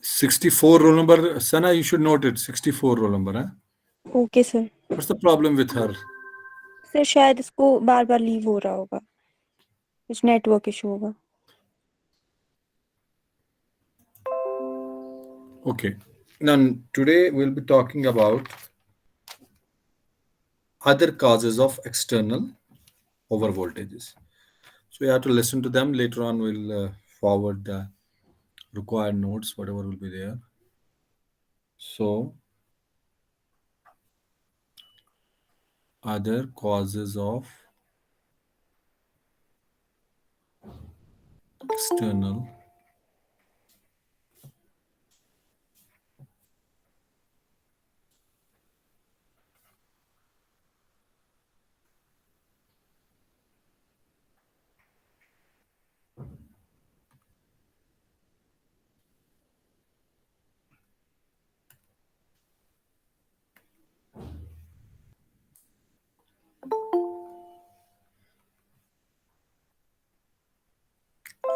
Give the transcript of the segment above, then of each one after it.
64 roll number. Sana, you should note it. 64 roll number. Huh? Okay sir. What's the problem with her? Sir शायद इसको बार बार leave हो रहा होगा, कुछ network issue होगा। Okay. Now, today we'll be talking about other causes of external overvoltages. So you have to listen to them. Later on, we'll forward the required notes, whatever will be there. So, other causes of external.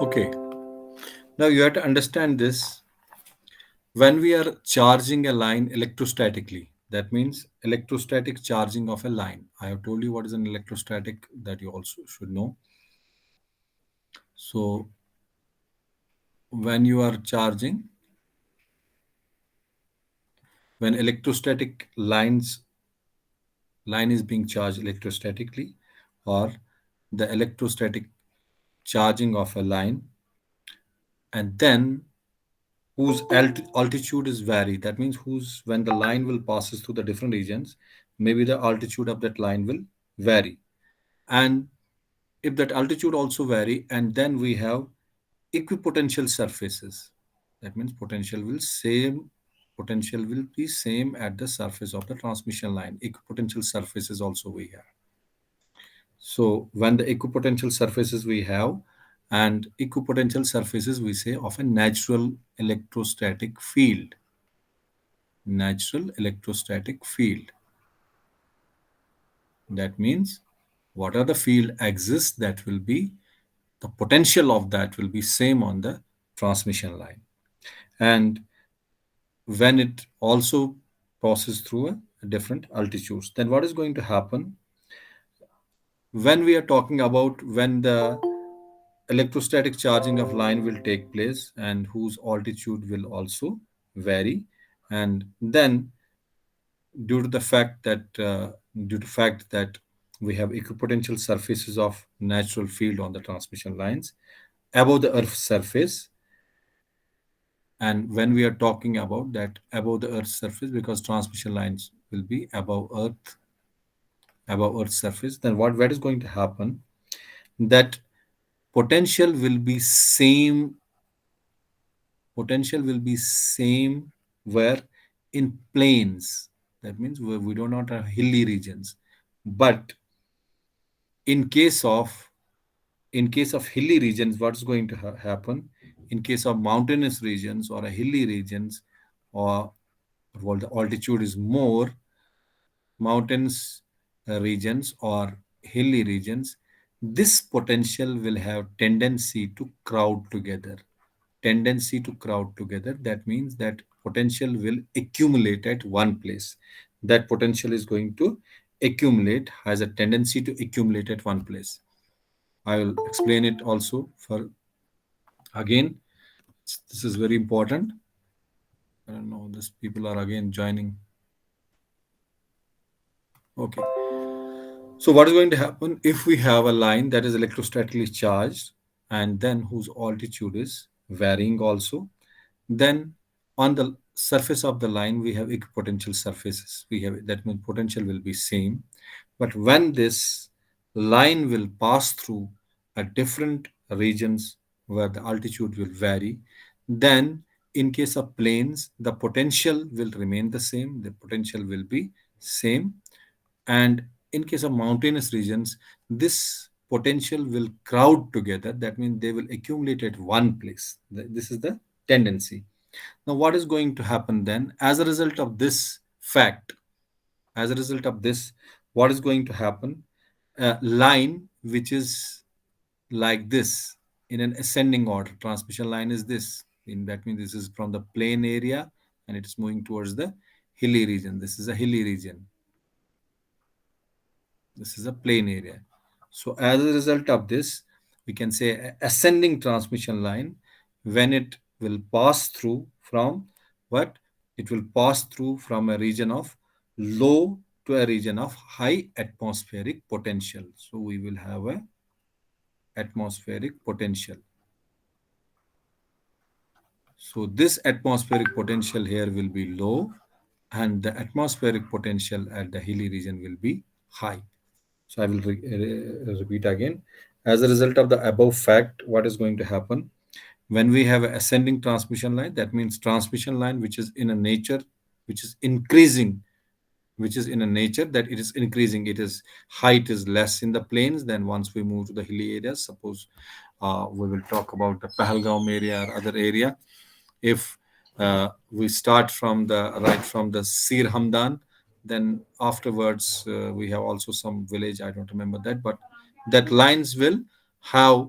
Okay. Now you have to understand this. When we are charging a line electrostatically, that means electrostatic charging of a line. I have told you what is an electrostatic, that you also should know. So when you are charging, when electrostatic line is being charged electrostatically, or the electrostatic charging of a line, and then whose altitude is vary, that means whose, when the line will passes through the different regions, maybe the altitude of that line will vary. And if that altitude also vary, and then we have equipotential surfaces, that means potential will be same at the surface of the transmission line. Equipotential surfaces also we have. So when the equipotential surfaces we have, and equipotential surfaces we say of a natural electrostatic field. Natural electrostatic field. That means what are the field exists, that will be the potential of that will be same on the transmission line. And when it also passes through a different altitudes, then what is going to happen when we are talking about when the electrostatic charging of line will take place and whose altitude will also vary, and then due to the fact that we have equipotential surfaces of natural field on the transmission lines above the earth's surface. And when we are talking about that above the earth's surface, because transmission lines will be above earth's surface, then what is going to happen, that potential will be same potential will be same where in plains, that means where we do not have hilly regions. But in case of hilly regions, what's going to happen, in case of mountainous regions or a hilly regions, or well, the altitude is more, mountains regions or hilly regions, this potential will have tendency to crowd together. That means that potential will accumulate at one place. That potential is going to accumulate, has a tendency to accumulate at one place. I will explain it also for again. This is very important. I don't know, these people are again joining. Okay. So what is going to happen if we have a line that is electrostatically charged and then whose altitude is varying also? Then on the surface of the line we have equipotential surfaces. We have, that means potential will be same. But when this line will pass through a different regions where the altitude will vary, then in case of plains the potential will remain the same. The potential will be same. And in case of mountainous regions, this potential will crowd together. That means they will accumulate at one place. This is the tendency. Now what is going to happen then as a result of this fact? As a result of this, what is going to happen? A line which is like this in an ascending order, transmission line is this, That means this is from the plain area and it is moving towards the hilly region. This is a hilly region. This is a plain area. So as a result of this, we can say ascending transmission line, when it will pass through from what? It will pass through from a region of low to a region of high atmospheric potential. So we will have a atmospheric potential. So this atmospheric potential here will be low and the atmospheric potential at the hilly region will be high. So I will repeat again. As a result of the above fact, what is going to happen? When we have an ascending transmission line, that means transmission line which is in a nature, which is increasing, which is in a nature that it is increasing. It is height is less in the plains than once we move to the hilly areas. Suppose we will talk about the Pahalgam area or other area. If we start from the right from the Sir Hamdan, then afterwards we have also some village. I don't remember that, but that lines will have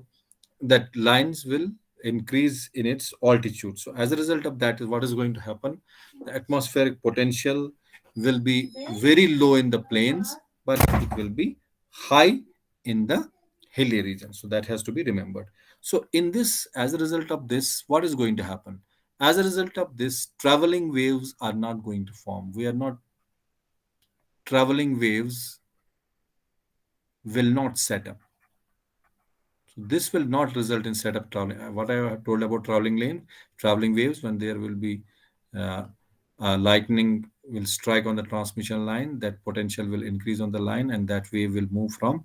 that lines will increase in its altitude. So as a result of that, is what is going to happen? The atmospheric potential will be very low in the plains, but it will be high in the hilly region. So that has to be remembered. So in this, as a result of this, what is going to happen? As a result of this, traveling waves are not going to form. We are not traveling waves will not set up. So this will not result in setup traveling. What I have told about traveling lane, traveling waves, when there will be uh, lightning will strike on the transmission line, that potential will increase on the line, and that wave will move from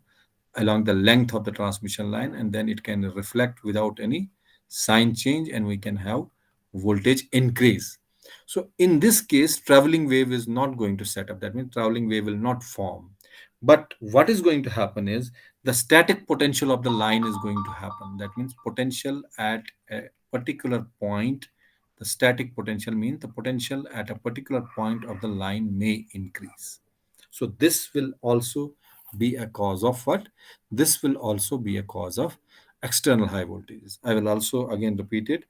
along the length of the transmission line, and then it can reflect without any sign change, and we can have voltage increase. So in this case, traveling wave is not going to set up. That means traveling wave will not form. But what is going to happen is the static potential of the line is going to happen. That means potential at a particular point. The static potential means the potential at a particular point of the line may increase. So this will also be a cause of what? This will also be a cause of external high voltages. I will also again repeat it.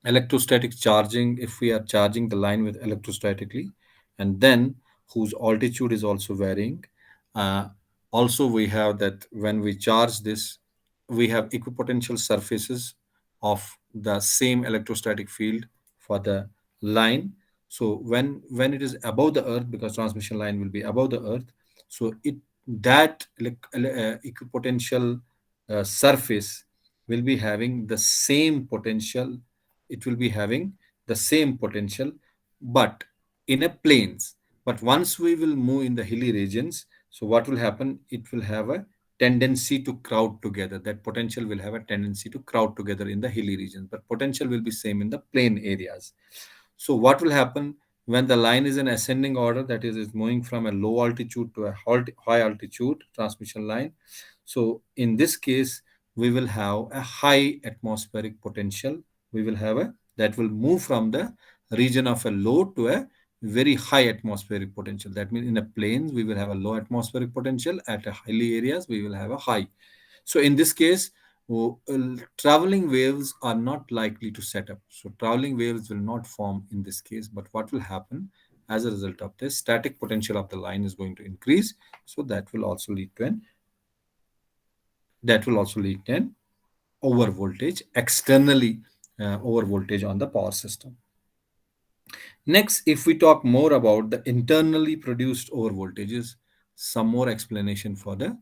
Electrostatic charging, if we are charging the line with electrostatically, and then whose altitude is also varying. uh, Also we have that when we charge this, we have equipotential surfaces of the same electrostatic field for the line. So when it is above the earth, because transmission line will be above the earth, so it that equipotential surface will be having the same potential. It will be having the same potential, but in a plains. But once we will move in the hilly regions, so what will happen? It will have a tendency to crowd together. That potential will have a tendency to crowd together in the hilly regions, but potential will be same in the plain areas. So what will happen when the line is in ascending order, that is moving from a low altitude to a high altitude transmission line? So in this case, we will have a high atmospheric potential. We will have a that will move from the region of a low to a very high atmospheric potential. That means in the plains we will have a low atmospheric potential. At a hilly areas we will have a high. So in this case, traveling waves are not likely to set up. So traveling waves will not form in this case. But what will happen as a result of this? Static potential of the line is going to increase. So that will also lead to an over voltage externally, over voltage on the power system. Next, if we talk more about the internally produced over voltages, some more explanation for the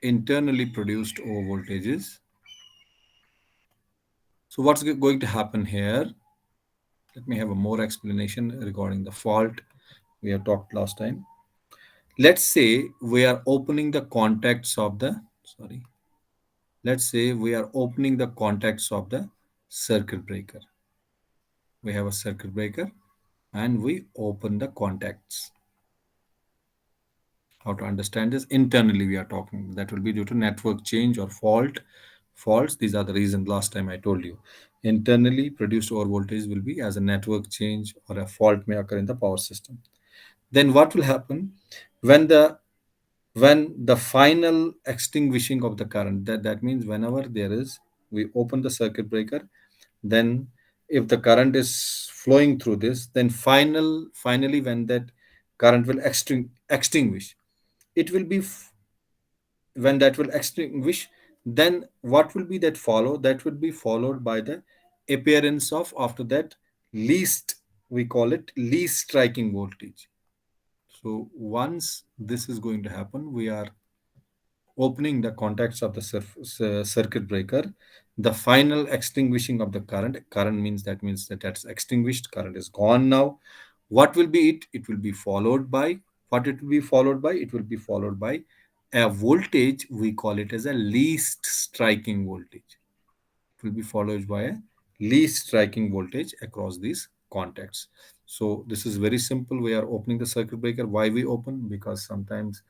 internally produced over voltages. So what's going to happen here? Let me have a more explanation regarding the fault we have talked last time. Let's say we are opening the contacts of the sorry. Let's say we are opening the contacts of the circuit breaker. We have a circuit breaker and we open the contacts. How to understand this? Internally we are talking. That will be due to network change or faults. These are the reasons last time I told you. Internally produced over voltage will be as a network change or a fault may occur in the power system. Then what will happen when the final extinguishing of the current, that means whenever there is, we open the circuit breaker, then if the current is flowing through this, then finally when that current will extinguish, it will be when that will extinguish, then what will be that follow, that will be followed by the appearance of, after that, least, we call it least striking voltage. So once this is going to happen, we are opening the contacts of the circuit breaker, the final extinguishing of the current means, that means that that's extinguished, current is gone now. What will be it? It will be followed by, what it will be followed by? It will be followed by a voltage, we call it as a least striking voltage. It will be followed by a least striking voltage across these contacts. So this is very simple. We are opening the circuit breaker. Why we open? Because sometimes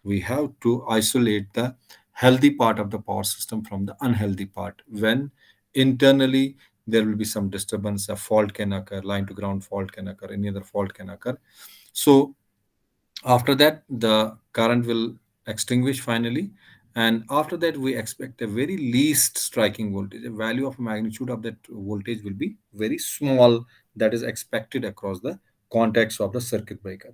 we have to isolate the healthy part of the power system from the unhealthy part. When internally there will be some disturbance, a fault can occur, line to ground fault can occur, any other fault can occur. So after that, the current will extinguish finally. And after that, we expect a very least striking voltage. A value of magnitude of that voltage will be very small, that is expected across the contacts of the circuit breaker.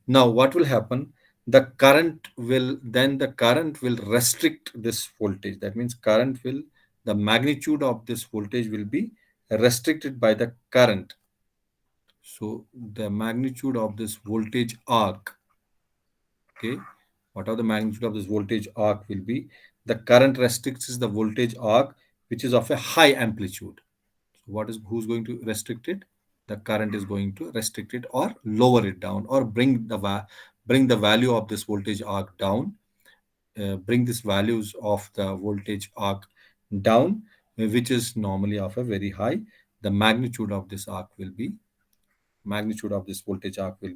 Now, what will happen? The current will restrict this voltage. That means the magnitude of this voltage will be restricted by the current. So the magnitude of this voltage arc, okay, what are the magnitude of this voltage arc will be, the current restricts the voltage arc which is of a high amplitude. So what is, who's going to restrict it? The current is going to restrict it or lower it down, or bring the value of this voltage arc down, bring these values of the voltage arc down, which is normally of a very high. The magnitude of this voltage arc will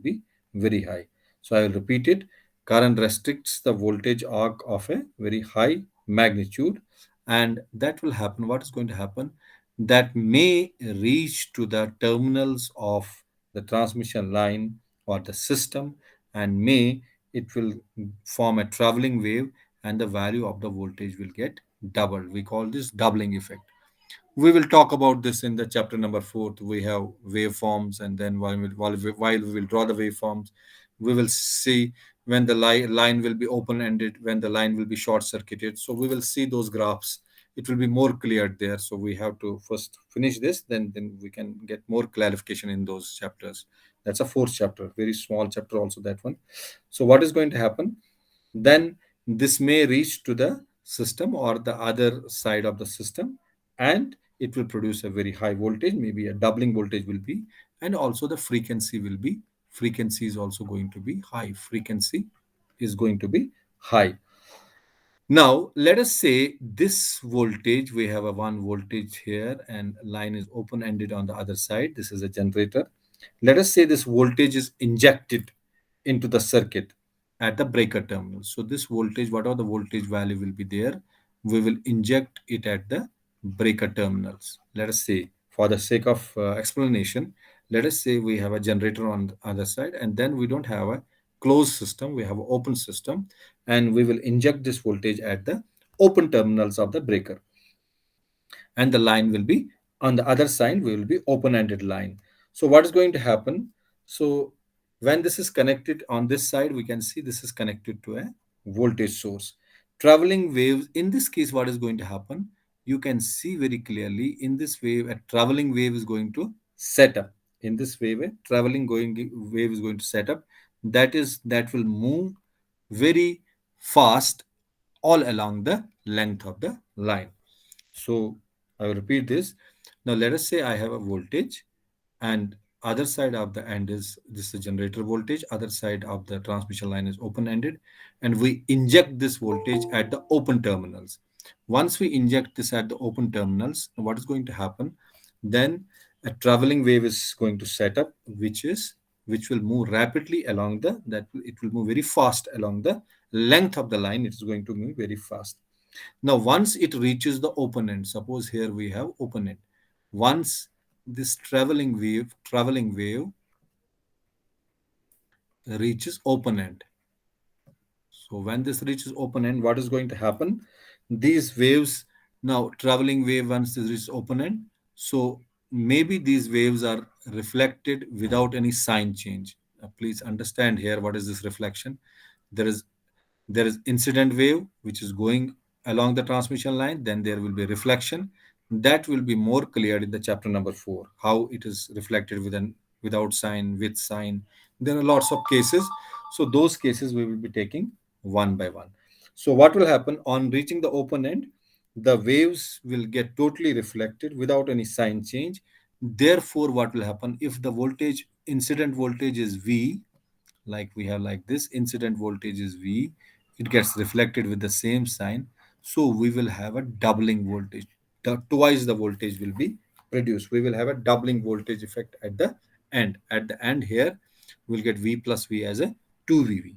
be very high. So I will repeat it. Current restricts the voltage arc of a very high magnitude, and that will happen. What is going to happen? That may reach to the terminals of the transmission line or the system, and may it will form a traveling wave, and the value of the voltage will get doubled. We call this doubling effect. We will talk about this in the chapter number 4. We have waveforms, and then while we will draw the waveforms, we will see when the line will be open ended, when the line will be short circuited. So we will see those graphs. It will be more clear there. So we have to first finish this, then we can get more clarification in those chapters. That's a fourth chapter, very small chapter also, that one. So what is going to happen? Then this may reach to the system or the other side of the system, and it will produce a very high voltage, maybe a doubling voltage will be, and also the frequency is also going to be high. Frequency is going to be high. Now, let us say this voltage, we have a one voltage here and line is open ended on the other side. This is a generator. Let us say this voltage is injected into the circuit at the breaker terminal. So this voltage, whatever the voltage value will be there, we will inject it at the breaker terminals. Let us say, for the sake of explanation, let us say we have a generator on the other side, and then we don't have a closed system, we have an open system, and we will inject this voltage at the open terminals of the breaker, and the line will be on the other side, we will be open-ended line. So what is going to happen? So when this is connected on this side, we can see this is connected to a voltage source. Traveling waves, in this case, what is going to happen? You can see very clearly in this wave, a traveling wave is going to set up. In this wave, a wave is going to set up. That will move very fast all along the length of the line. So I will repeat this. Now let us say I have a voltage, and other side of the end is this is generator voltage, other side of the transmission line is open ended, and we inject this voltage at the open terminals. Once we inject this at the open terminals, what is going to happen? Then a traveling wave is going to set up, which will move rapidly along it will move very fast along the length of the line. It is going to move very fast. Now, once it reaches the open end, suppose here we have open end. Once this traveling wave reaches open end. So when this reaches open end, what is going to happen? These waves, now traveling wave, once this reaches open end, so maybe these waves are reflected without any sign change. Please understand here, what is this reflection? There is there is incident wave which is going along the transmission line, then there will be reflection. That will be more clear in the chapter number 4, how it is reflected with an without sign, with sign. There are lots of cases, so those cases we will be taking one by one. So what will happen on reaching the open end? The waves will get totally reflected without any sign change. Therefore, what will happen if the voltage, incident voltage is V, like we have like this, incident voltage is V, it gets reflected with the same sign, so we will have a doubling voltage. Twice the voltage will be produced. We will have a doubling voltage effect at the end. At the end here, we'll get V plus V as a 2VV.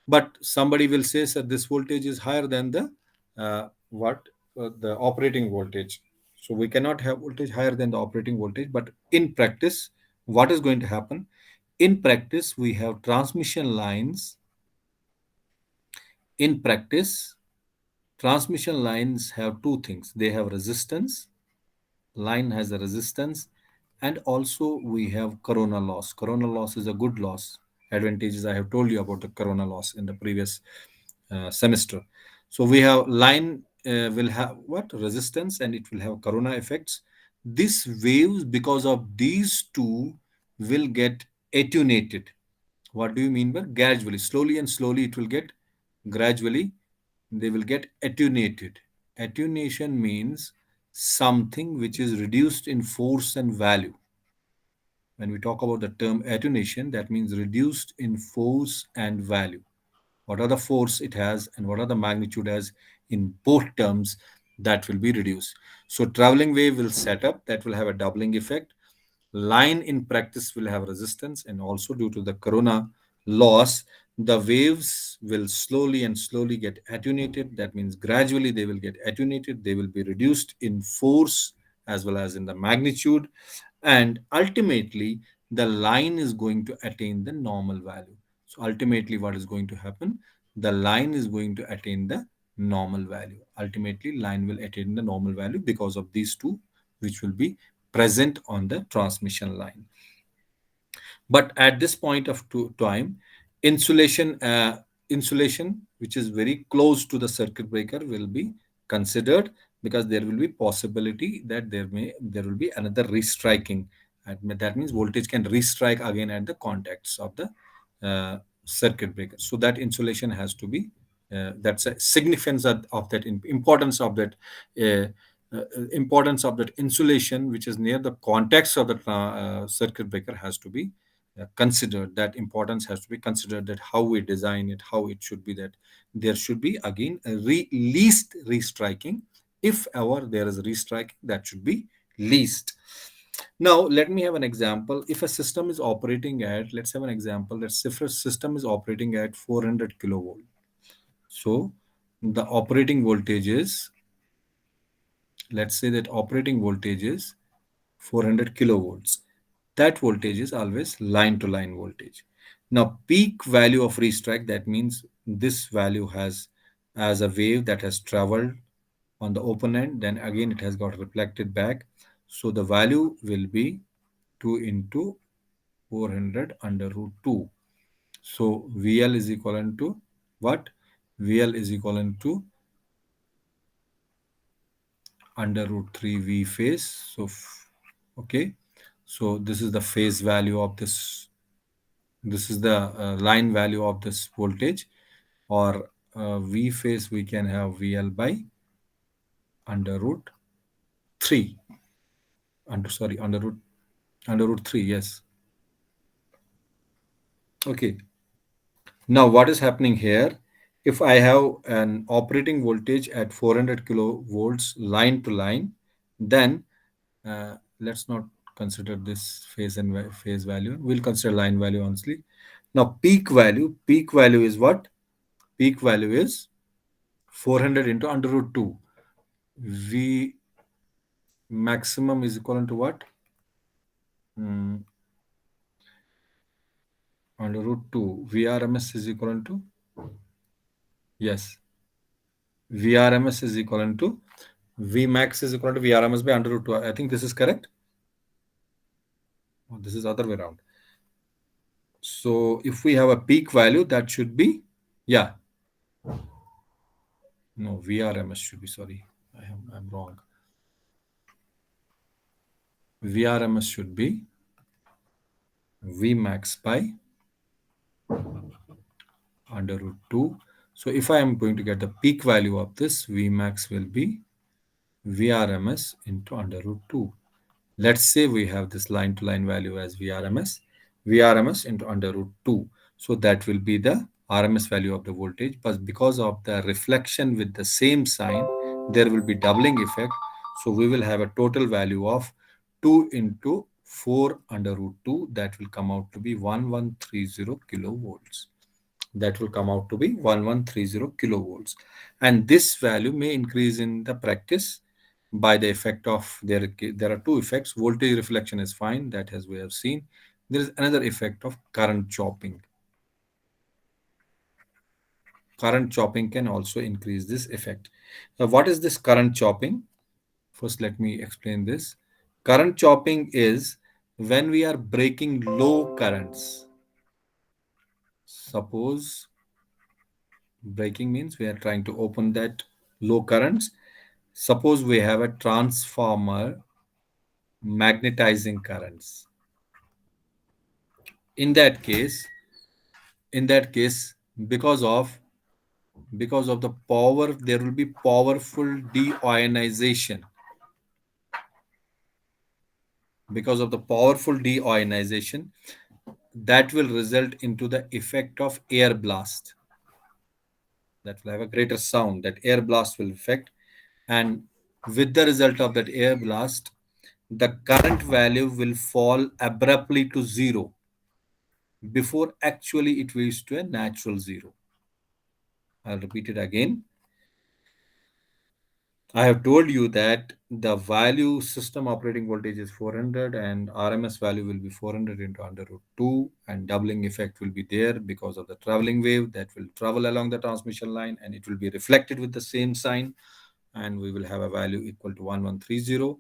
But somebody will say, sir, this voltage is higher than the the operating voltage. So we cannot have voltage higher than the operating voltage. But in practice, what is going to happen? In practice, we have transmission lines. In practice, transmission lines have two things. They have resistance, line has a resistance, and also we have corona loss. Corona loss is a good loss. Advantages, I have told you about the corona loss in the previous semester. So we have line will have what resistance, and it will have corona effects. These waves, because of these two, will get attenuated. What do you mean by gradually? Slowly and slowly it will get, gradually they will get attenuated. Attenuation means something which is reduced in force and value. When we talk about the term attenuation, that means reduced in force and value. What are the force it has and what are the magnitude has in both terms, that will be reduced. So traveling wave will set up, that will have a doubling effect. Line in practice will have resistance, and also due to the corona loss, the waves will slowly and slowly get attenuated. That means gradually they will get attenuated, they will be reduced in force as well as in the magnitude, and ultimately the line is going to attain the normal value. So ultimately what is going to happen? The line is going to attain the normal value. Ultimately line will attain the normal value because of these two which will be present on the transmission line. But at this point of time, insulation, insulation which is very close to the circuit breaker will be considered, because there will be possibility that there will be another restriking. That means voltage can restrike again at the contacts of the circuit breaker. So that insulation has to be, that's a significance of that, importance of that, uh, importance of that insulation which is near the contacts of the circuit breaker has to be considered. That importance has to be considered, that how we design it, how it should be, that there should be again a least restriking. If ever there is restriking, that should be least. Now let me have an example. If a system is operating at, let's have an example, let's say if a system is operating at 400 kilovolt. So the operating voltage is, let's say that operating voltage is 400 kilovolts. That voltage is always line to line voltage. Now peak value of restrike, that means this value has, as a wave that has traveled on the open end, then again it has got reflected back. So the value will be 2 into 400 under root 2. So VL is equivalent to what? VL is equivalent to under root 3 V phase. So okay, so this is the phase value of this, this is the line value of this voltage, or V phase we can have VL by under root 3, under, sorry, under root 3, yes. Okay, now what is happening here? If I have an operating voltage at 400 kilovolts line to line, then let's not consider this phase and phase value, we'll consider line value only. Now peak value is what? Peak value is 400 into under root 2. V maximum is equivalent to what? Hmm, under root 2. VRMS is equal to, yes, VRMS is equal to Vmax is equal to VRMS by under root 2. I think this is correct. Oh, this is other way around. So if we have a peak value, that should be, yeah, no, VRMS should be, sorry, I'm wrong. VRMS should be Vmax by under root 2. So if I am going to get the peak value of this, Vmax will be VRMS into under root 2. Let's say we have this line to line value as VRMS into under root 2. So that will be the RMS value of the voltage. But because of the reflection with the same sign, there will be doubling effect. So we will have a total value of 2 into 4 under root 2. That will come out to be 1130 kilovolts. That will come out to be 1130 kilovolts. And this value may increase in the practice by the effect of there are two effects. Voltage reflection is fine, that as we have seen. There is another effect of current chopping. Current chopping can also increase this effect. Now, what is this current chopping? First, let me explain this. Current chopping is when we are breaking low currents. Suppose breaking means we are trying to open that low currents. Suppose we have a transformer magnetizing currents. In that case, in that case, because of the power, there will be powerful deionization. Because of the powerful deionization, that will result into the effect of air blast. That will have a greater sound. That air blast will affect, and with the result of that air blast, the current value will fall abruptly to zero before actually it reaches to a natural zero. I'll repeat it again. I have told you that the value system operating voltage is 400 and RMS value will be 400 into under root 2, and doubling effect will be there because of the traveling wave that will travel along the transmission line and it will be reflected with the same sign, and we will have a value equal to 1130.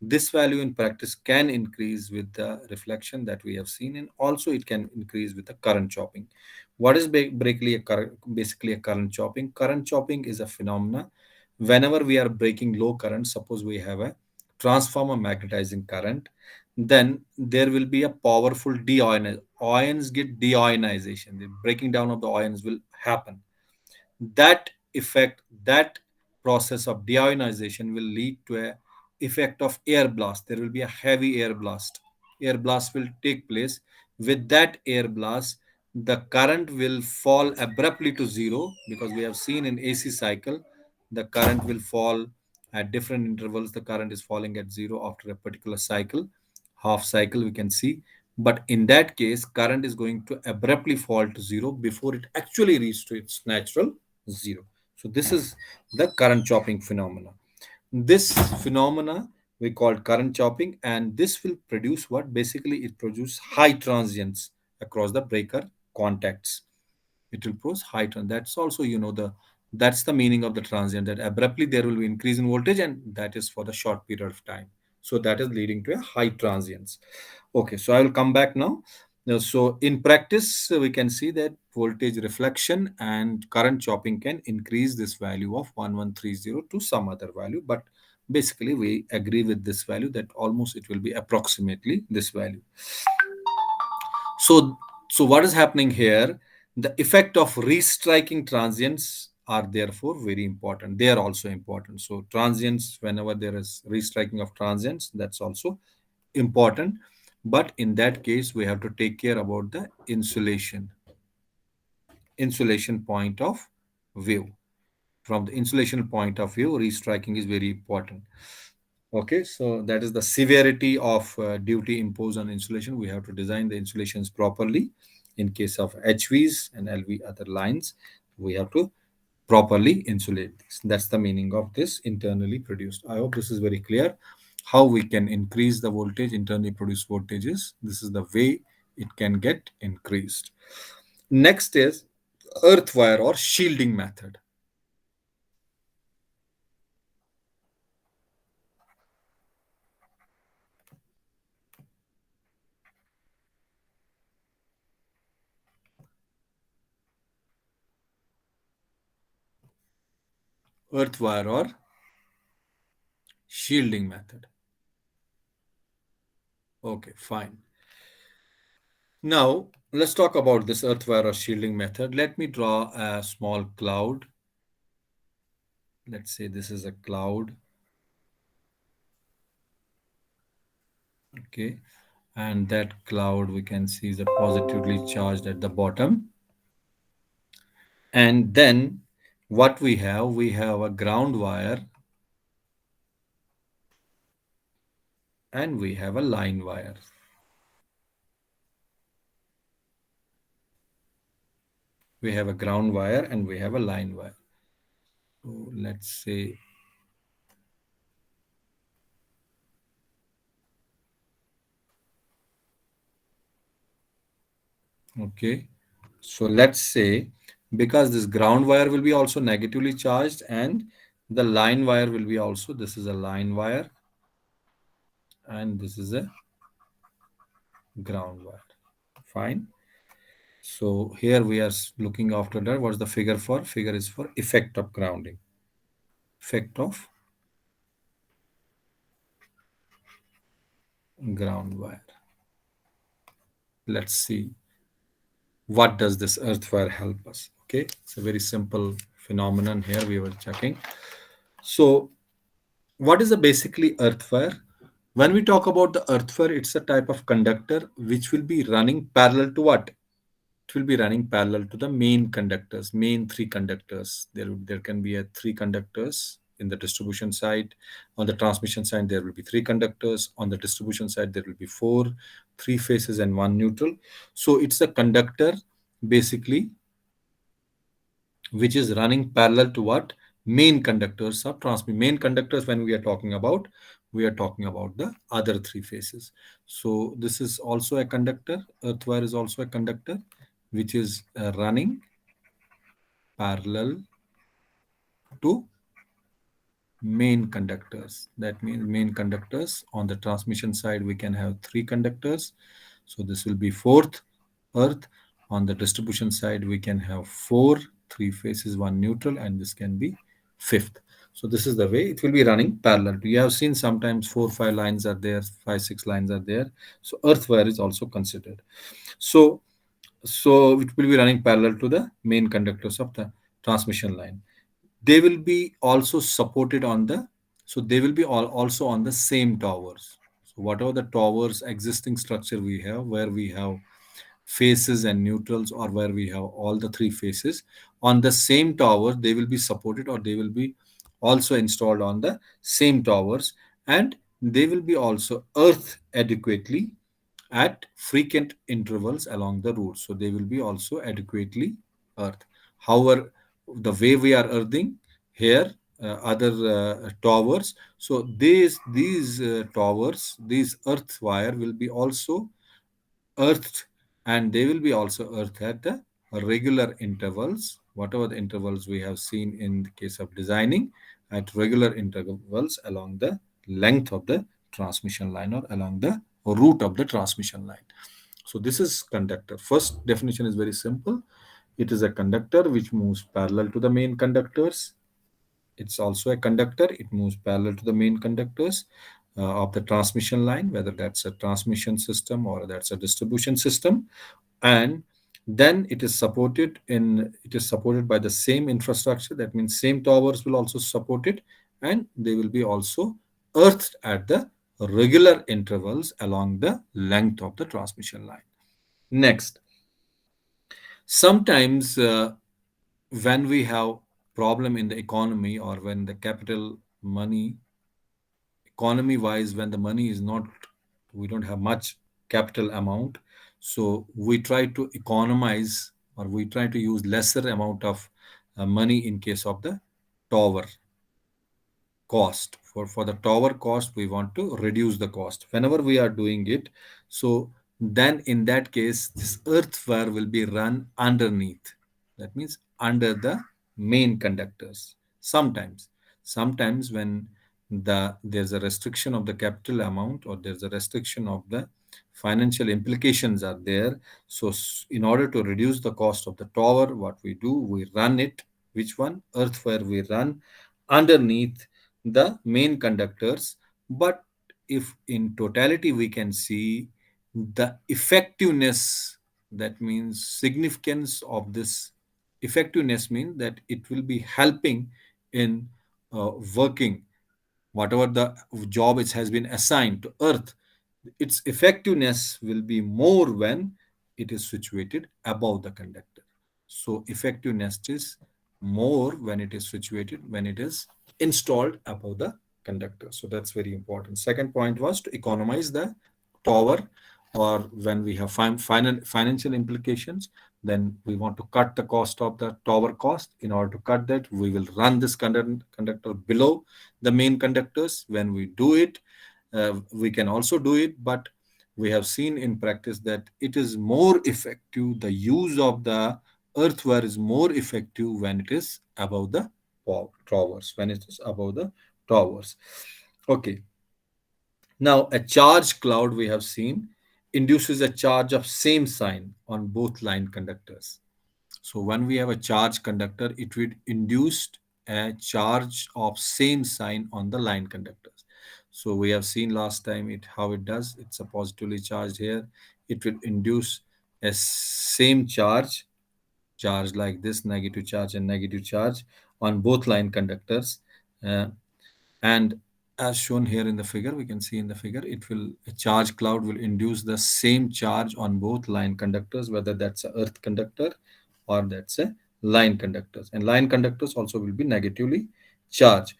This value in practice can increase with the reflection that we have seen, and also it can increase with the current chopping. What is basically a current chopping? Current chopping is a phenomena whenever we are breaking low current. Suppose we have a transformer magnetizing current, then there will be a powerful deionization. Ions get deionization. The breaking down of the ions will happen. That process of deionization will lead to a effect of air blast. There will be a heavy air blast will take place. With that air blast, the current will fall abruptly to zero, because we have seen in AC cycle the current will fall at different intervals. The current is falling at zero after a particular cycle, half cycle we can see. But in that case, current is going to abruptly fall to zero before it actually reaches to its natural zero. So this is the current chopping phenomena. This phenomena we call current chopping, and this will produce what? Basically, it produces high transients across the breaker contacts. It will produce high transient. That's also, that's the meaning of the transient, that abruptly there will be increase in voltage, and that is for the short period of time. So that is leading to a high transients. Okay, so I will come back now. So in practice, we can see that voltage reflection and current chopping can increase this value of 1130 to some other value, but basically we agree with this value that almost it will be approximately this value. So what is happening here? The effect of restriking transients are therefore very important. They are also important. So transients, whenever there is restriking of transients, that's also important. But in that case, we have to take care about the insulation point of view. From the insulation point of view, restriking is very important. Okay, so that is the severity of duty imposed on insulation. We have to design the insulations properly. In case of HVs and LV other lines, we have to properly insulate this. That's the meaning of this internally produced. I hope this is very clear. How we can increase the voltage, internally produced voltages. This is the way it can get increased. Next is earth wire or shielding method. Earth wire or shielding method. Okay, fine. Now, let's talk about this earth wire or shielding method. Let me draw a small cloud. Let's say this is a cloud. Okay. And that cloud we can see is a positively charged at the bottom. And then what we have a ground wire and we have a line wire. We have a ground wire and we have a line wire. So let's say, okay. So let's say because this ground wire will be also negatively charged and the line wire will be also, this is a line wire and this is a ground wire. Fine. So here we are looking after that. What's the figure for? Figure is for effect of grounding. Effect of ground wire. Let's see what does this earth wire help us. Okay, it's a very simple phenomenon here we were checking. So what is the basically earth wire? When we talk about the earth wire, it's a type of conductor which will be running parallel to what? It will be running parallel to the main conductors, main three conductors. There can be a three conductors in the distribution side. On the transmission side, there will be three conductors. On the distribution side, there will be four, three phases and one neutral. So it's a conductor basically which is running parallel to what? Main conductors of transmission. Main conductors, when we are talking about the other three phases. So this is also a conductor. Earth wire is also a conductor which is running parallel to main conductors. That means main conductors on the transmission side, we can have three conductors. So this will be fourth earth. On the distribution side, we can have four, three phases, one neutral, and this can be fifth. So this is the way it will be running parallel. You have seen sometimes four, five lines are there, five, six lines are there. So earth wire is also considered. So so it will be running parallel to the main conductors of the transmission line. They will be also supported on the, so they will be also on the same towers. So whatever the towers existing structure we have, where we have phases and neutrals, or where we have all the three phases on the same tower, they will be supported, or they will be also installed on the same towers, and they will be also earth adequately at frequent intervals along the route. So they will be also adequately earthed. However, the way we are earthing here, other towers, so these towers, these earth wire will be also earthed, and they will be also earthed at the regular intervals, whatever the intervals we have seen in the case of designing, at regular intervals along the length of the transmission line or along the route of the transmission line. So this is conductor. First definition is very simple. It is a conductor which moves parallel to the main conductors. It's also a conductor. It moves parallel to the main conductors of the transmission line, whether that's a transmission system or that's a distribution system. And then it is supported by the same infrastructure. That means same towers will also support it, and they will be also earthed at the regular intervals along the length of the transmission line. Next, sometimes when we have problem in the economy, or when the capital money, economy wise, when the money is not, we don't have much capital amount, so we try to economize, or we try to use lesser amount of money in case of the tower cost. For the tower cost, we want to reduce the cost whenever we are doing it. So then in that case this earthware will be run underneath, that means under the main conductors. Sometimes when there's a restriction of the capital amount, or there's a restriction of the financial implications are there, so in order to reduce the cost of the tower, what we do, we run it, which one, earthware, we run underneath the main conductors. But if in totality we can see the effectiveness, that means significance of this effectiveness, means that it will be helping in working whatever the job it has been assigned to earth, its effectiveness will be more when it is situated above the conductor. So effectiveness is more when it is situated, when it is installed above the conductor. So that's very important. Second point was to economize the tower, or when we have financial implications, then we want to cut the cost of the tower cost. In order to cut that, we will run this conductor below the main conductors. When we do it, we can also do it, but we have seen in practice that it is more effective, the use of the earthware is more effective when it is above the towers, when it is above the towers. Okay, now a charge cloud we have seen induces a charge of same sign on both line conductors. So when we have a charge conductor, it will induce a charge of same sign on the line conductors. So we have seen last time it how it does. It's a positively charged here. It will induce a same charge like this, negative charge and negative charge on both line conductors. Uh, and as shown here in the figure, we can see in the figure, it will, a charge cloud will induce the same charge on both line conductors, whether that's a earth conductor or that's a line conductors. And line conductors also will be negatively charged.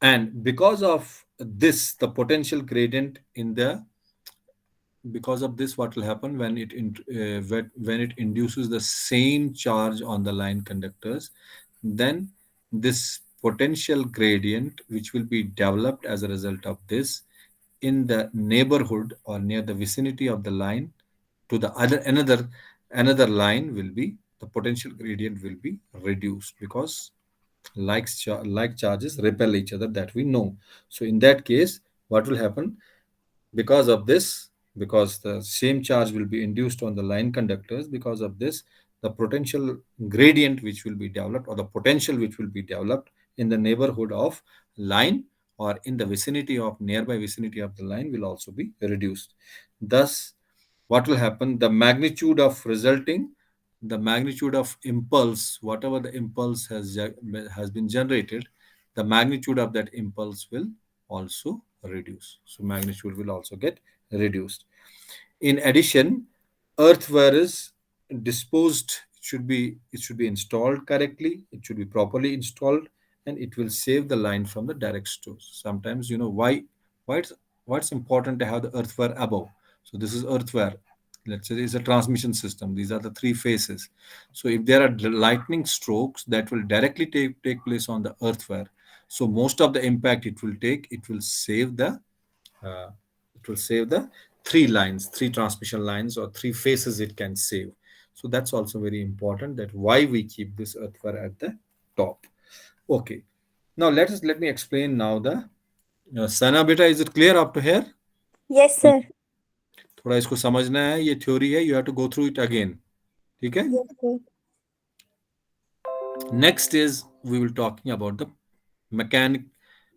And because of this, the potential gradient in the, because of this, what will happen when when it induces the same charge on the line conductors, then this potential gradient which will be developed as a result of this in the neighborhood or near the vicinity of the line to the other another line will be, the potential gradient will be reduced, because like charges repel each other, that we know. So in that case, what will happen, because of this, because the same charge will be induced on the line conductors, because of this, the potential gradient which will be developed, or the potential which will be developed in the neighborhood of line or in the vicinity of nearby vicinity of the line will also be reduced. Thus what will happen, the magnitude of resulting, the magnitude of impulse, whatever the impulse has been generated, the magnitude of that impulse will also reduce. So magnitude will also get reduced. In addition, earthware is disposed, it should be installed correctly, it should be properly installed, and it will save the line from the direct source. Sometimes, why it's why it's important to have the earthware above. So this is earthware, let's say it's a transmission system, these are the three phases. So if there are lightning strokes, that will directly take place on the earthware. So most of the impact it will take, uh, it will save the three transmission lines, or three phases it can save. So that's also very important, that why we keep this earthware at the top. Okay, now let me explain now the sana beta, is it clear up to here? Yes, sir. थोड़ा इसको समझना है, ये theory है, you have to go through it again. ठीक है. Yes, sir. Next is we will talking about the mechanic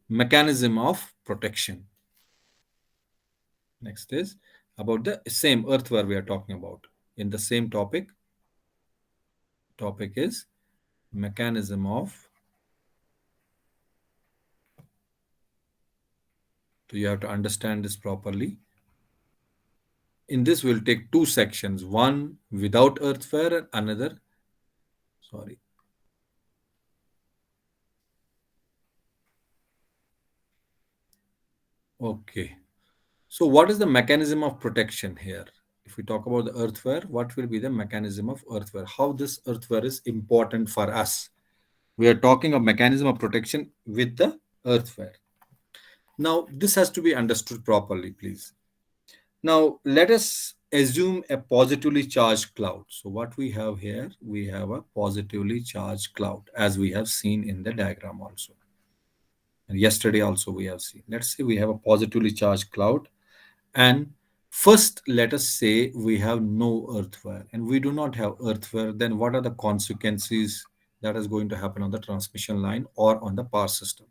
mechanism of protection. Next is about the same earthware we are talking about in the same topic. Topic is mechanism of. So you have to understand this properly. In this, we'll take two sections: one without earthware, and another. Sorry. Okay. So, what is the mechanism of protection here? If we talk about the earthware, what will be the mechanism of earthware? How this earthware is important for us? We are talking of mechanism of protection with the earthware. Now, this has to be understood properly, please. Now, let us assume a positively charged cloud. So what we have here, we have a positively charged cloud, as we have seen in the diagram also. And yesterday also we have seen. Let's say we have a positively charged cloud, and first let us say we have no earthware and we do not have earthware. Then what are the consequences that is going to happen on the transmission line or on the power system?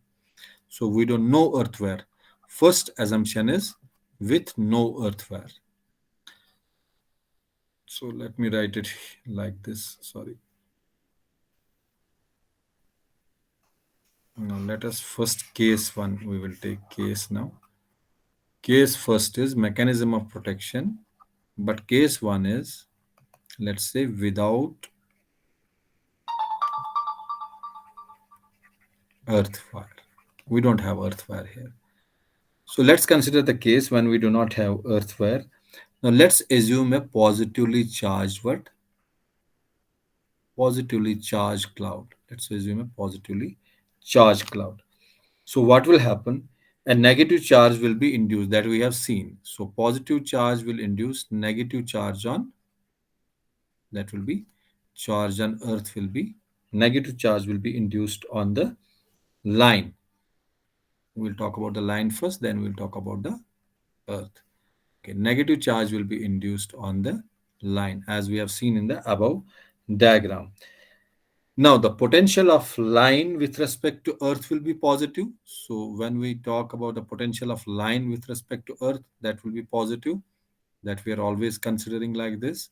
So we don't know earthware. First assumption is with no earthware. So let me write it like this. Sorry. Now let us first case one. We will take case now. Case first is mechanism of protection, but case one is, let's say, without earthwire. We don't have earthwire here. So let's consider the case when we do not have earthware. Now let's assume a positively charged what? Positively charged cloud. Let's assume a positively charged cloud. So what will happen? A negative charge will be induced, that we have seen. So positive charge will induce negative charge on, that will be charge on earth will be, negative charge will be induced on the line. We'll talk about the line first, then we'll talk about the earth. Okay, negative charge will be induced on the line as we have seen in the above diagram. Now, the potential of line with respect to earth will be positive. So, when we talk about the potential of line with respect to earth, that will be positive. That we are always considering like this.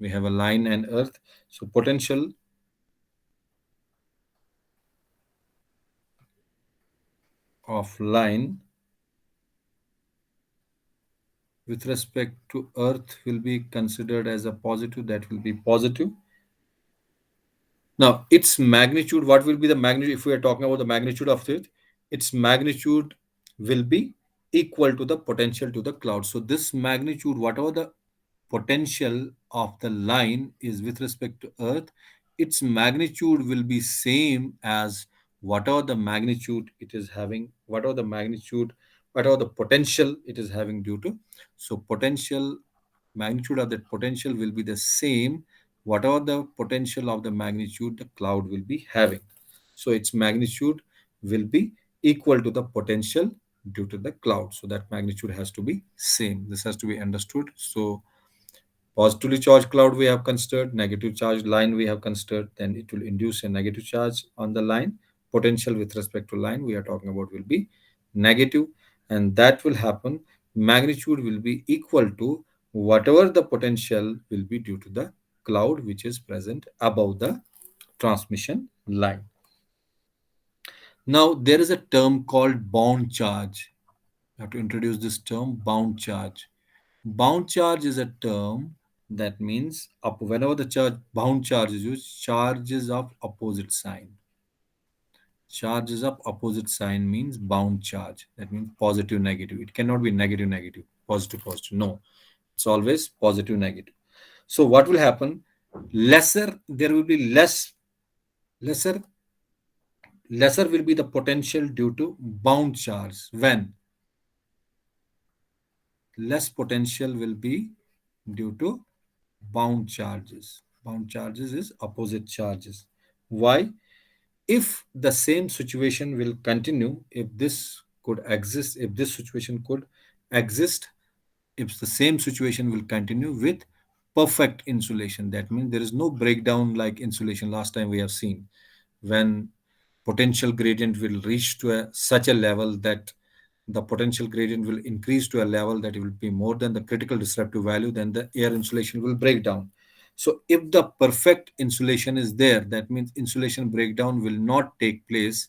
We have a line and earth. So, potential of line with respect to earth will be considered as a positive. That will be positive. Now, its magnitude, what will be the magnitude if we are talking about the magnitude of it? Its magnitude will be equal to the potential to the cloud. So, this magnitude, whatever the potential of the line is with respect to Earth, its magnitude will be same as whatever the magnitude it is having, whatever the magnitude, whatever the potential it is having due to. So, potential magnitude of that potential will be the same whatever the potential of the magnitude the cloud will be having. So its magnitude will be equal to the potential due to the cloud. So that magnitude has to be same. This has to be understood. So positively charged cloud we have considered, negative charged line we have considered, then it will induce a negative charge on the line. Potential with respect to line we are talking about will be negative, and that will happen. Magnitude will be equal to whatever the potential will be due to the cloud which is present above the transmission line. Now, there is a term called bound charge. I have to introduce this term, bound charge. Bound charge is a term that means whenever the charge bound charge is used, charges of opposite sign. Charges of opposite sign means bound charge. That means positive, negative. It cannot be negative, negative, positive, positive. No, it's always positive, negative. So what will happen? There will be lesser, lesser will be the potential due to bound charge. When less potential will be due to bound charges. Bound charges is opposite charges. Why? If the same situation will continue, if this could exist, if this situation could exist, if the same situation will continue with perfect insulation, that means there is no breakdown like insulation last time we have seen. When potential gradient will reach to such a level that the potential gradient will increase to a level that it will be more than the critical disruptive value, then the air insulation will break down. So if the perfect insulation is there, that means insulation breakdown will not take place,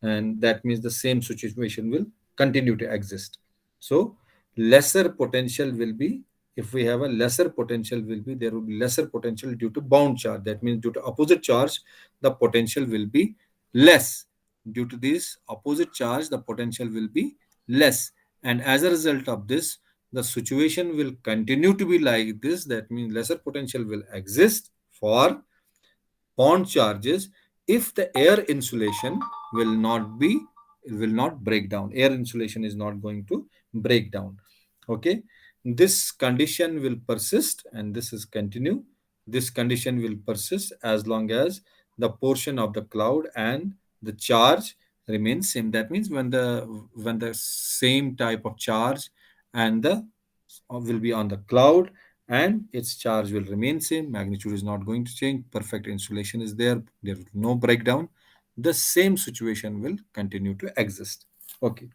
and that means the same situation will continue to exist. So lesser potential will be, if we have a lesser potential will be, there will be lesser potential due to bound charge. That means due to opposite charge, the potential will be less. Due to this opposite charge, the potential will be less. And as a result of this, the situation will continue to be like this. That means lesser potential will exist for bond charges if the air insulation will not break down. Air insulation is not going to break down. Okay. This condition will persist, and this is continue. This condition will persist as long as the portion of the cloud and the charge remains same. That means when the same type of charge and the will be on the cloud, and its charge will remain same, magnitude is not going to change, perfect insulation is there, there will be no breakdown, the same situation will continue to exist. Okay.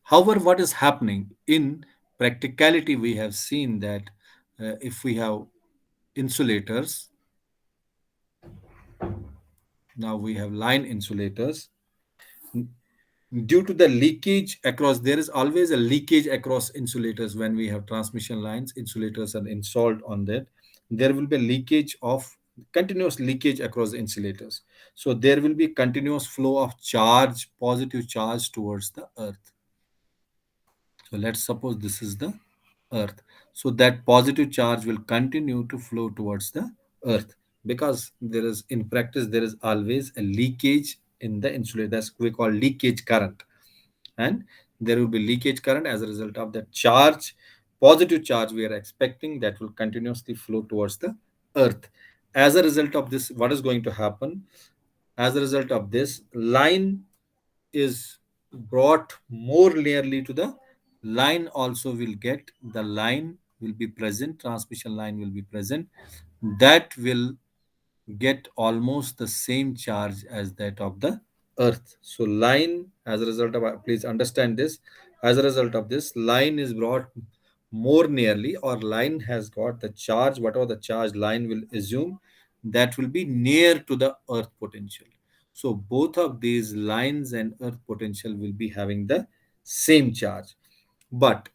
However, what is happening in practicality, we have seen that if we have insulators, now we have line insulators, due to the leakage across, there is always a leakage across insulators. When we have transmission lines, insulators are installed on that, there will be leakage of continuous leakage across the insulators. So there will be continuous flow of charge, positive charge towards the earth. So let's suppose this is the earth. So that positive charge will continue to flow towards the earth, because there is, in practice, there is always a leakage in the insulator. That's we call leakage current. And there will be leakage current as a result of that charge, positive charge we are expecting, that will continuously flow towards the earth. As a result of this, what is going to happen? As a result of this, line is brought more nearly to the line, also will get, the line will be present, transmission line will be present, that will get almost the same charge as that of the earth. So line, as a result of, please understand this, as a result of this, line is brought more nearly, or line has got the charge, whatever the charge line will assume, that will be near to the earth potential. So both of these lines and earth potential will be having the same charge. But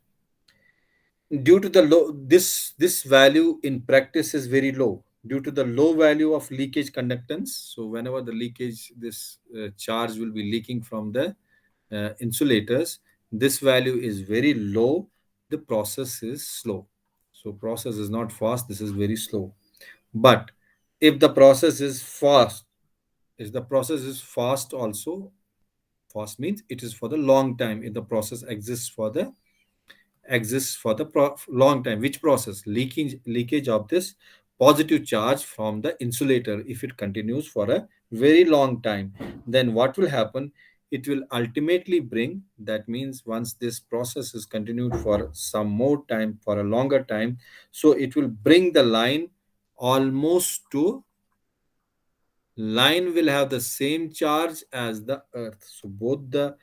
due to the low, this value in practice is very low due to the low value of leakage conductance. So whenever the leakage, this charge will be leaking from the insulators, this value is very low, the process is slow. So process is not fast, this is very slow. But if the process is fast, if the process is fast also, fast means it is for the long time, if the process exists for the long time. Which process? Leakage of this positive charge from the insulator. If it continues for a very long time, then what will happen? It will ultimately bring, that means once this process is continued for some more time, for a longer time, so it will bring the line almost to, line will have the same charge as the earth. So both the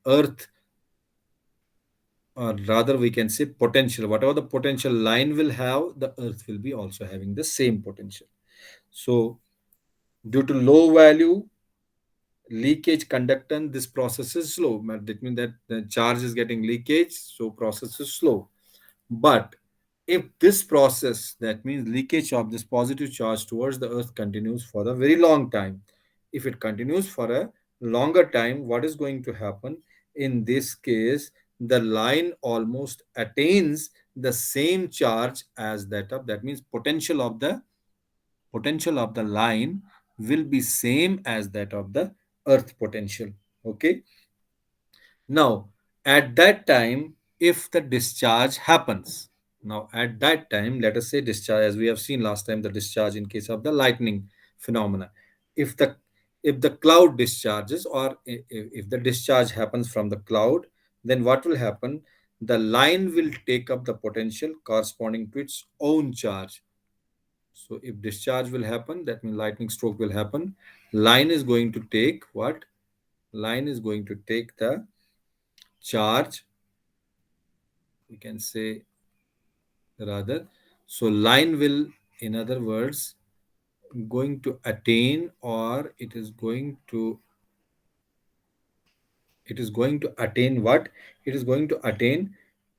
earth, or rather we can say potential, whatever the potential line will have, the earth will be also having the same potential. So due to low value leakage conductance, this process is slow. That means that the charge is getting leakage, so process is slow. But if this process, that means leakage of this positive charge towards the earth, continues for a very long time, if it continues for a longer time, what is going to happen? In this case, the line almost attains the same charge as that of, that means potential of the line will be same as that of the earth potential. Okay. Now, at that time, if the discharge happens, now at that time, let us say discharge, as we have seen last time, the discharge in case of the lightning phenomena. If the if the cloud discharges, or if the discharge happens from the cloud, then what will happen? The line will take up the potential corresponding to its own charge. So if discharge will happen, that means lightning stroke will happen. Line is going to take what? Line is going to take the charge, we can say, rather. So line will, in other words, going to attain, or it is going to attain what? It is going to attain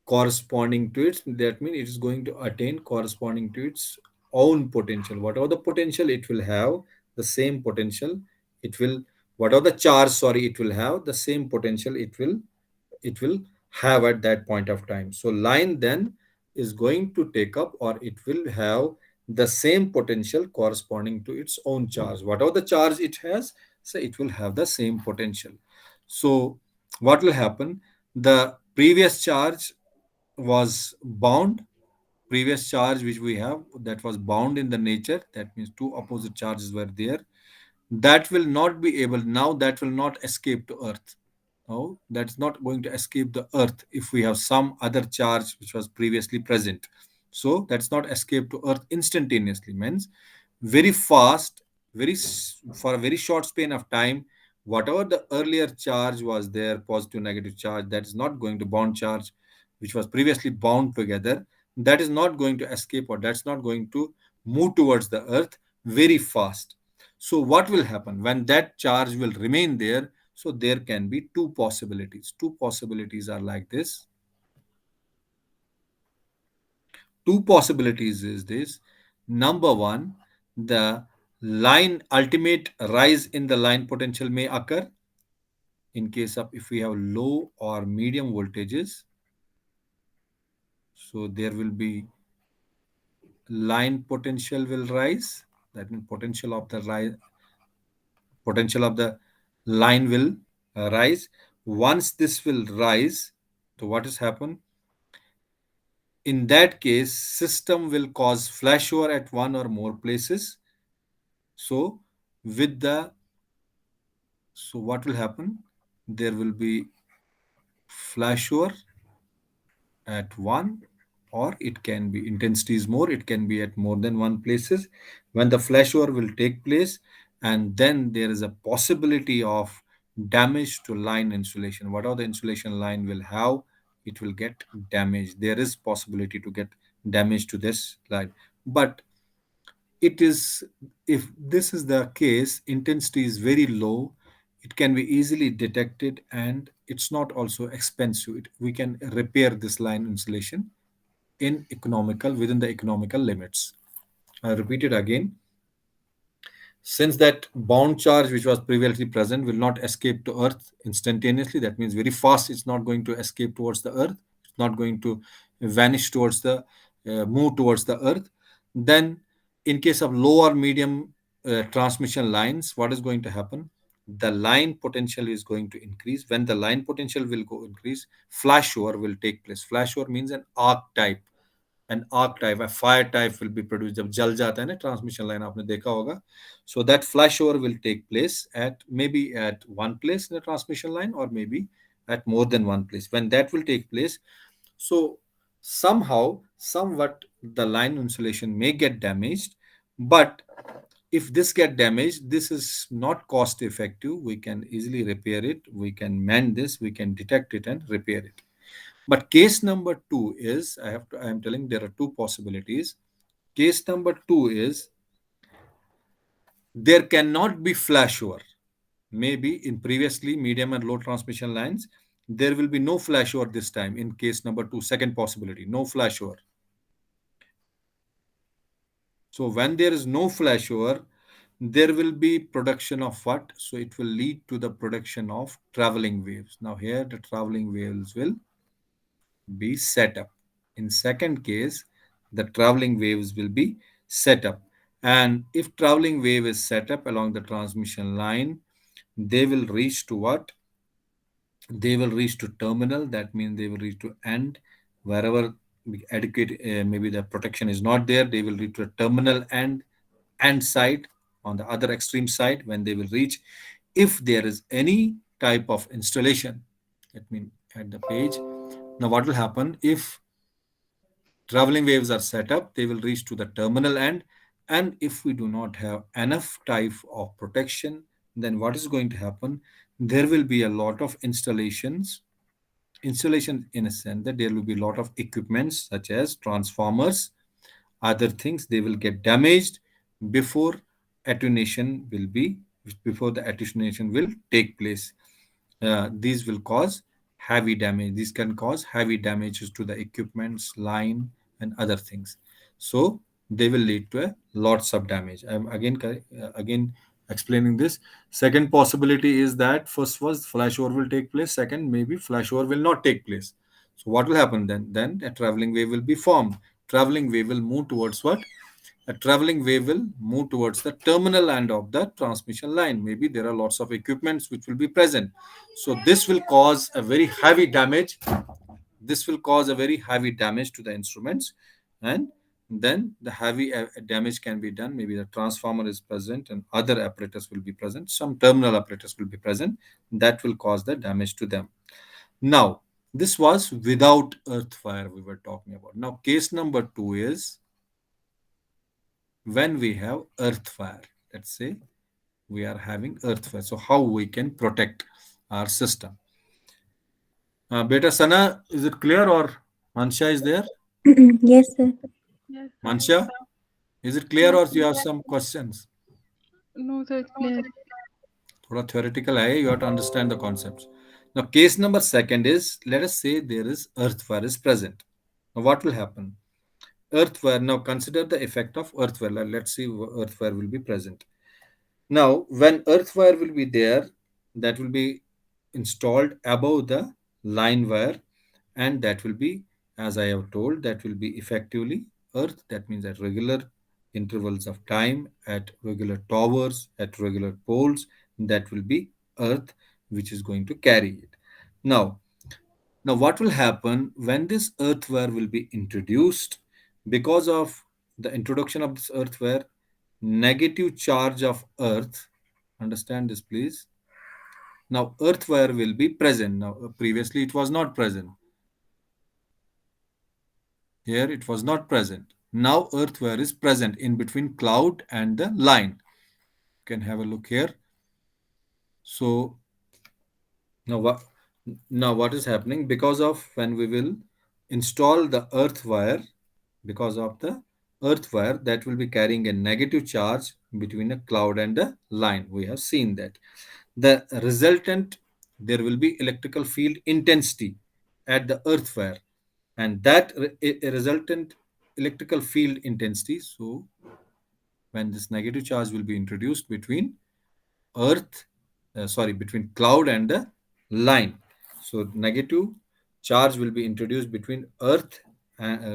corresponding to its, that means it is going to attain corresponding to its own potential. Whatever the potential it will have, the same potential it will, whatever the charge, sorry, it will have, the same potential it will have at that point of time. So line then is going to take up, or it will have the same potential corresponding to its own charge. Whatever the charge it has, so it will have the same potential. So what will happen? The previous charge was bound, previous charge which we have that was bound in the nature, that means two opposite charges were there, that will not be able, now that will not escape to earth. Now that's not going to escape the earth if we have some other charge which was previously present. So that's not escape to earth instantaneously, means very fast, for a very short span of time, whatever the earlier charge was there, positive negative charge, that is not going to bond charge which was previously bound together, that is not going to escape, or that's not going to move towards the earth very fast. So what will happen when that charge will remain there? So there can be two possibilities. Two possibilities are like this. Two possibilities is this. Number one, the line ultimate rise in the line potential may occur in case of if we have low or medium voltages. So there will be line potential will rise. That means potential of the line will rise. Once this will rise, so what has happened? In that case, system will cause flashover at one or more places. So with the so what will happen? There will be flashover at one, or it can be intensity is more, it can be at more than one places when the flashover will take place. And then there is a possibility of damage to line insulation. Whatever the insulation line will have, it will get damaged. There is possibility to get damage to this line. But it is, if this is the case, intensity is very low, it can be easily detected, and it's not also expensive. We can repair this line insulation in economical, within the economical limits. I repeat it again. Since that bound charge which was previously present will not escape to earth instantaneously, that means very fast, it's not going to escape towards the earth, it's not going to vanish towards the move towards the earth. Then in case of low or medium transmission lines, what is going to happen? The line potential is going to increase. When the line potential will go increase, flashover will take place. Flashover means an arc type, an arc type, a fire type will be produced. जब जल जाता है ना transmission line, आपने देखा होगा. So that flashover will take place at maybe at one place in the transmission line, or maybe at more than one place. When that will take place, so somehow, somewhat, the line insulation may get damaged. But if this get damaged, this is not cost effective. We can easily repair it, we can mend this, we can detect it and repair it. But case number two is, I am telling there are two possibilities. Case number two is there cannot be flashover. Maybe in previously medium and low transmission lines, there will be no flashover this time. In case number two, second possibility, no flashover. So when there is no flashover, there will be production of what? So it will lead to the production of traveling waves. Now here the traveling waves will be set up. In second case, the traveling waves will be set up. And if traveling wave is set up along the transmission line, they will reach to what? They will reach to terminal. That means they will reach to end. Wherever adequate, maybe the protection is not there, they will reach to a terminal end side on the other extreme side. When they will reach, if there is any type of installation, let me add the page. Now what will happen if traveling waves are set up? They will reach to the terminal end. And if we do not have enough type of protection, then what is going to happen? There will be a lot of installation in a sense that there will be a lot of equipments such as transformers, other things, they will get damaged before attenuation will be, before the attenuation will take place. These will cause heavy damage. These can cause heavy damages to the equipments, line, and other things. So they will lead to a lots of damage. I'm again explaining this. Second possibility is that first was flashover will take place. Second, maybe flashover will not take place. So what will happen then? Then a traveling wave will be formed. Traveling wave will move towards what? A traveling wave will move towards the terminal end of the transmission line. Maybe there are lots of equipments which will be present. So this will cause a very heavy damage. This will cause a very heavy damage to the instruments, and then the heavy damage can be done. Maybe the transformer is present and other apparatus will be present, some terminal apparatus will be present, that will cause the damage to them. Now, this was without earth fire we were talking about. Now, case number two is when we have earth fire. Let's say we are having earth fire. So, how we can protect our system? Beta Sana, is it clear or Mansha is there? Yes, sir. Yes, sir. Mansha, is it clear Yes, or sir. you have some questions? No, sir, it's clear. थोड़ा theoretical hai, you have to understand the concepts. Now, case number second is, let us say there is earth fire is present. Now, what will happen? Earth fire. Now, consider the effect of earth fire. Let's see, earth fire will be present. Now, when earth wire will be there, that will be installed above the line wire, and that will be, as I have told, that will be effectively earth. That means at regular intervals of time, at regular towers, at regular poles, that will be earth which is going to carry it. Now, what will happen when this earthware will be introduced? Because of the introduction of this earthware, negative charge of earth, understand this please. Now, earthware will be present. Now, previously it was not present. Here it was not present. Now, earthware is present in between cloud and the line. You can have a look here. So, Now what, what is happening? Because of when we will install the earth wire, because of the earth wire that will be carrying a negative charge between a cloud and a line. We have seen that. The resultant, there will be electrical field intensity at the earth wire, and that a resultant electrical field intensity. So when this negative charge will be introduced between earth between cloud and the line, so negative charge will be introduced between earth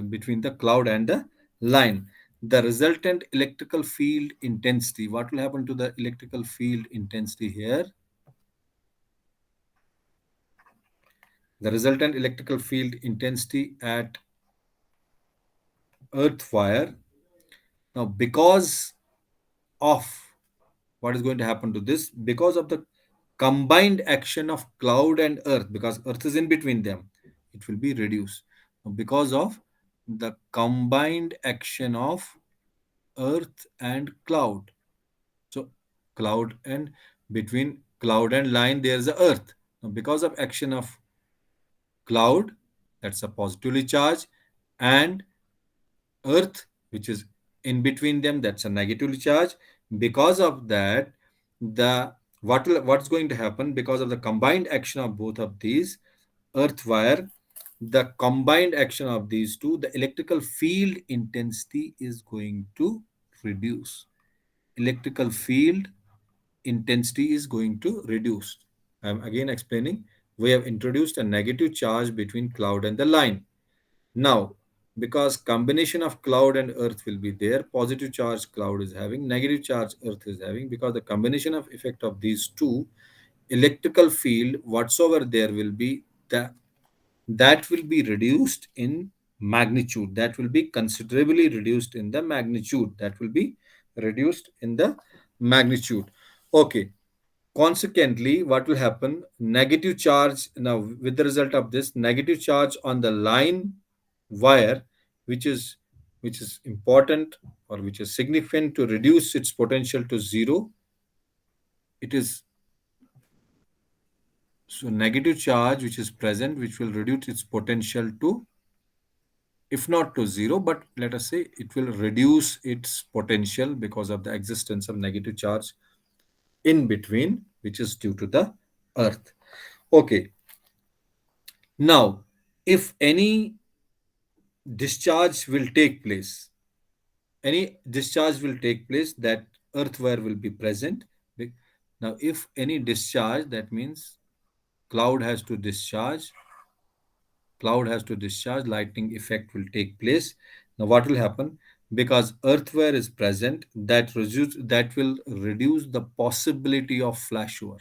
between the cloud and the line. The resultant electrical field intensity, what will happen to the electrical field intensity here? The resultant electrical field intensity at earth wire, now because of what is going to happen to this, because of the combined action of cloud and earth, because earth is in between them, it will be reduced. Now, because of the combined action of earth and cloud, so cloud and between cloud and line there's a earth. Now, because of action of cloud, that's a positively charged, and earth which is in between them, that's a negatively charged. Because of that, the what's going to happen, because of the combined action of both of these earth wire, the combined action of these two, the electrical field intensity is going to reduce. Electrical field intensity is going to reduce. I'm again explaining. We have introduced a negative charge between cloud and the line. Now, because combination of cloud and earth will be there, positive charge cloud is having, negative charge earth is having, because the combination of effect of these two, electrical field whatsoever there will be, that will be reduced in magnitude. That will be considerably reduced in the magnitude. That will be reduced in the magnitude. Okay. Consequently, what will happen? Negative charge, now with the result of this, negative charge on the line wire, which is important or which is significant to reduce its potential to zero. It is, so negative charge which is present, which will reduce its potential to, if not to zero, but let us say it will reduce its potential because of the existence of negative charge in between, which is due to the earth. Okay. Now, if any discharge will take place, that earthware will be present. Now, if any discharge, that means cloud has to discharge, lightning effect will take place. Now, what will happen? Because earthware is present, that will reduce the possibility of flashover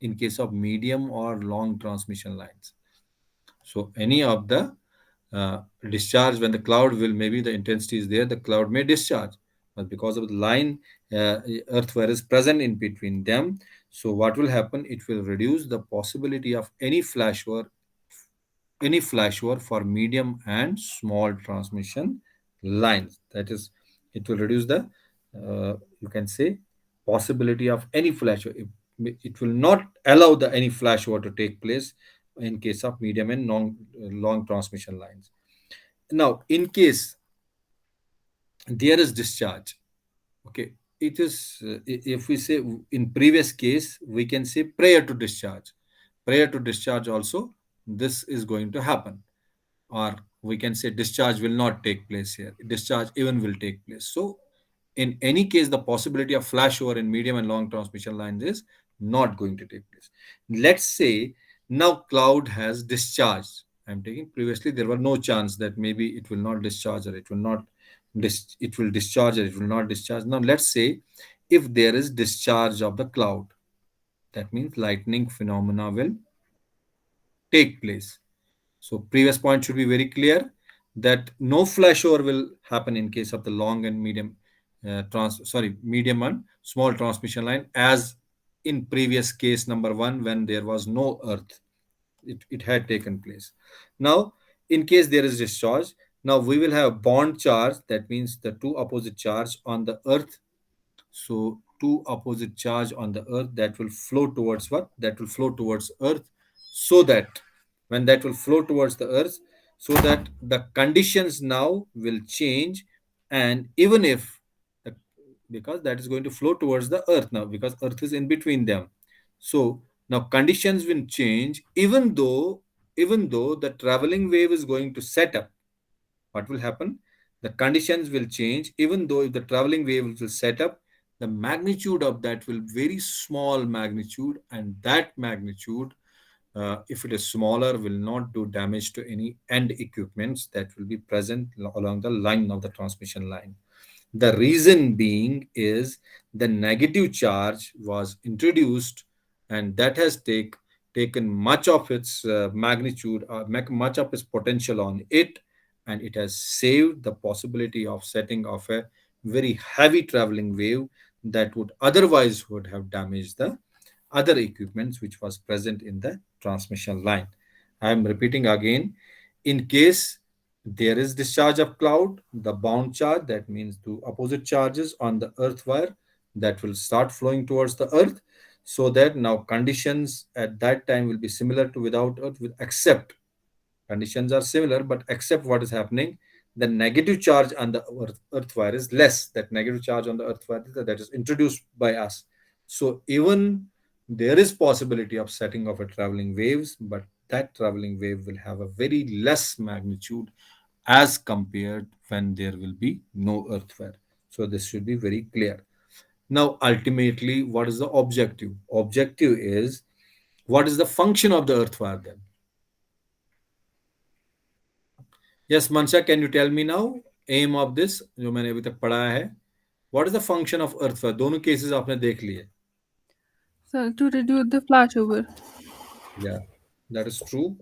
in case of medium or long transmission lines. So any of the discharge, when the cloud will, maybe the intensity is there, the cloud may discharge, but because of the line, uh, earth wire is present in between them, so what will happen, it will reduce the possibility of any flashover for medium and small transmission lines. That is, it will reduce the, you can say, possibility of any flashover. It will not allow the any flashover to take place in case of medium and long transmission lines. Now, in case there is discharge, okay, it is, if we say in previous case, we can say prior to discharge. Prior to discharge also, this is going to happen, or we can say discharge will not take place here. Discharge even will take place. So, in any case, the possibility of flashover in medium and long transmission lines is not going to take place. Let's say now cloud has discharged. I'm taking, previously there were no chance that maybe it will not discharge, or it will not it will discharge, or it will not discharge. Now let's say if there is discharge of the cloud, that means lightning phenomena will take place. So previous point should be very clear, that no flashover will happen in case of the long and medium medium and small transmission line, as in previous case number one, when there was no earth, it had taken place. Now, in case there is discharge, now we will have bond charge. That means the two opposite charge on the earth. So two opposite charge on the earth, that will flow towards what? That will flow towards earth, so that when that will flow towards the earth, so that the conditions now will change. And even if the, because that is going to flow towards the earth now, because earth is in between them. So now conditions will change, even though the traveling wave is going to set up. What will happen? The conditions will change, even though if the traveling wave will set up, the magnitude of that will very small magnitude, and that magnitude, if it is smaller, will not do damage to any end equipments that will be present along the line of the transmission line. The reason being is the negative charge was introduced, and that has taken much of its magnitude, much of its potential on it, and it has saved the possibility of setting off a very heavy traveling wave that would otherwise would have damaged the other equipments which was present in the transmission line. I am repeating again, in case there is discharge of cloud, the bound charge, that means two opposite charges on the earth wire, that will start flowing towards the earth, so that now conditions at that time will be similar to without earth, with except conditions are similar, but except what is happening, the negative charge on the earth wire is less. That negative charge on the earth wire that is introduced by us. So even there is possibility of setting off a traveling waves, but that traveling wave will have a very less magnitude as compared when there will be no earth wire. So this should be very clear. Now, ultimately, what is the objective? Objective is, what is the function of the earth wire then? Yes, Mansha, can you tell me now aim of this जो मैंने अभी तक पढ़ा है? What is the function of earth wire? दोनों cases आपने देख लिए. So to reduce the flashover. Yeah, that is true.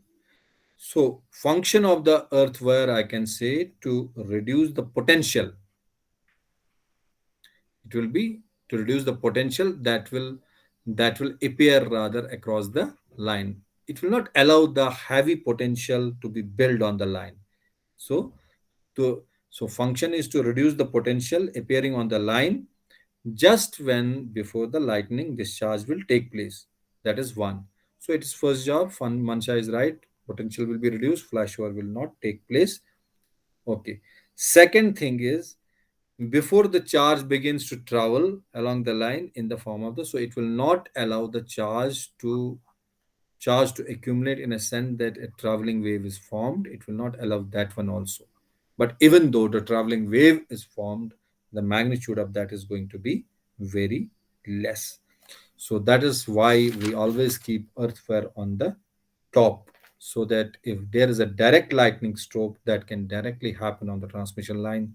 So function of the earth wire, I can say, to reduce the potential. It will be to reduce the potential that will appear rather across the line. It will not allow the heavy potential to be built on the line. So so function is to reduce the potential appearing on the line just when before the lightning discharge will take place. That is one. So its first job, fun Mansha is right. Potential will be reduced, flashover will not take place. Okay. Second thing is, before the charge begins to travel along the line in the form of the, so it will not allow the charge to accumulate in a sense that a traveling wave is formed. It will not allow that one also. But even though the traveling wave is formed, the magnitude of that is going to be very less. So that is why we always keep earthfare on the top, so that if there is a direct lightning stroke that can directly happen on the transmission line,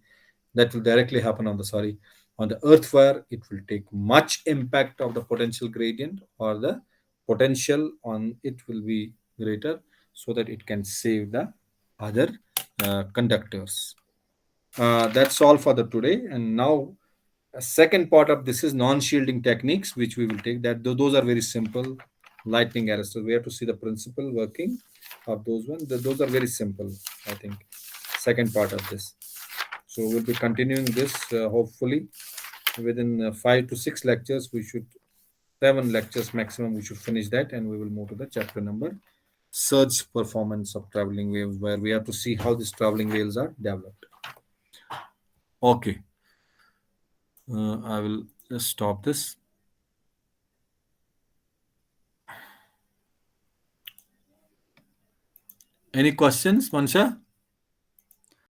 that will directly happen on the, sorry, on the earth wire, it will take much impact of the potential gradient, or the potential on it will be greater. so that it can save the other conductors. That's all for the today. And now a second part of this is non-shielding techniques, which we will take. That those are very simple. Lightning arresters. We have to see the principle working of those ones. Those are very simple. I think second part of this. So we'll be continuing this hopefully within 5 to 6 lectures. We should 7 lectures maximum. We should finish that, and we will move to the chapter number surge performance of traveling waves, where we have to see how these traveling waves are developed. Okay, I will just stop this. Any questions, Mansha?